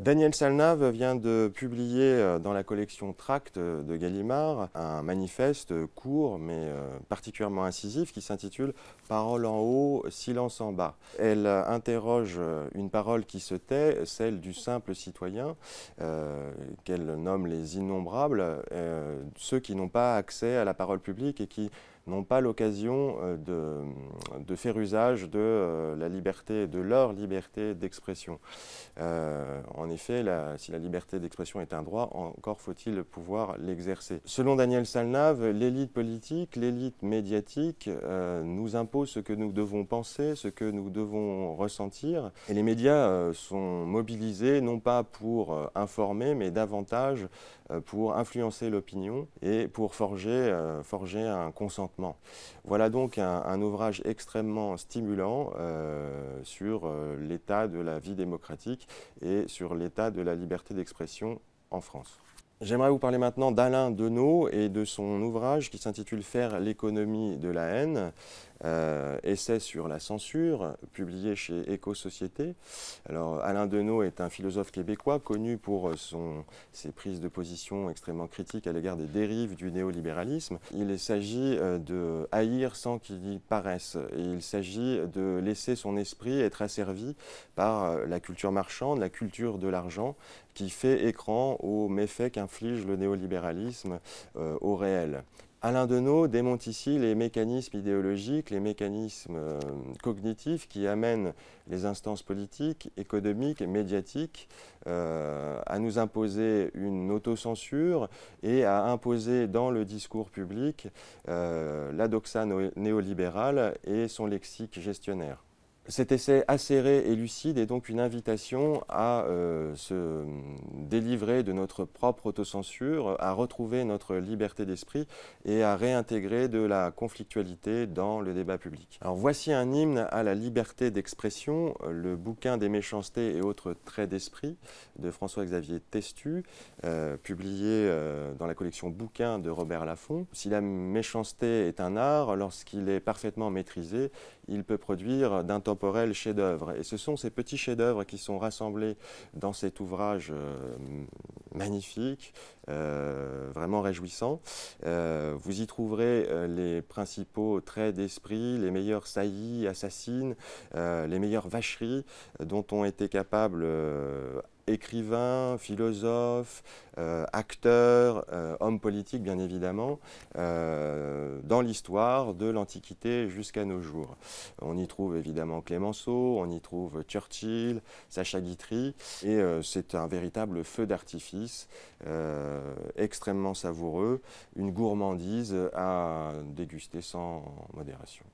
Daniel Salnave vient de publier dans la collection Tracts de Gallimard un manifeste court mais particulièrement incisif qui s'intitule « Parole en haut, silence en bas ». Elle interroge une parole qui se tait, celle du simple citoyen, qu'elle nomme les innombrables, ceux qui n'ont pas accès à la parole publique et qui n'ont pas l'occasion de faire usage de la liberté, de leur liberté d'expression. En effet, si la liberté d'expression est un droit, encore faut-il pouvoir l'exercer. Selon Daniel Salnave, l'élite politique, l'élite médiatique nous impose ce que nous devons penser, ce que nous devons ressentir. Et les médias sont mobilisés non pas pour informer, mais davantage pour influencer l'opinion et pour forger un consentement. Voilà donc un ouvrage extrêmement stimulant sur l'état de la vie démocratique et sur l'état de la liberté d'expression en France. J'aimerais vous parler maintenant d'Alain Deneau et de son ouvrage qui s'intitule « Faire l'économie de la haine », essai sur la censure, publié chez Éco-Société. Alors, Alain Deneau est un philosophe québécois connu pour ses prises de position extrêmement critiques à l'égard des dérives du néolibéralisme. Il s'agit de haïr sans qu'il y paraisse. Et il s'agit de laisser son esprit être asservi par la culture marchande, la culture de l'argent, qui fait écran aux méfaits qu'inflige le néolibéralisme au réel. Alain Deneau démonte ici les mécanismes idéologiques, les mécanismes cognitifs qui amènent les instances politiques, économiques et médiatiques à nous imposer une autocensure et à imposer dans le discours public la doxa néolibérale et son lexique gestionnaire. Cet essai acéré et lucide est donc une invitation à se délivrer de notre propre autocensure, à retrouver notre liberté d'esprit et à réintégrer de la conflictualité dans le débat public. Alors voici un hymne à la liberté d'expression, le bouquin des méchancetés et autres traits d'esprit de François-Xavier Testu, publié dans la collection Bouquins de Robert Laffont. Si la méchanceté est un art, lorsqu'il est parfaitement maîtrisé, il peut produire d'intemporels chefs-d'œuvre. Et ce sont ces petits chefs-d'œuvre qui sont rassemblés dans cet ouvrage magnifique, vraiment réjouissant. Vous y trouverez les principaux traits d'esprit, les meilleures saillies assassines, les meilleures vacheries dont ont été capables écrivains, philosophes, acteurs, hommes politiques bien évidemment, dans l'histoire de l'Antiquité jusqu'à nos jours. On y trouve évidemment Clémenceau, on y trouve Churchill, Sacha Guitry, et c'est un véritable feu d'artifice, extrêmement savoureux, une gourmandise à déguster sans modération.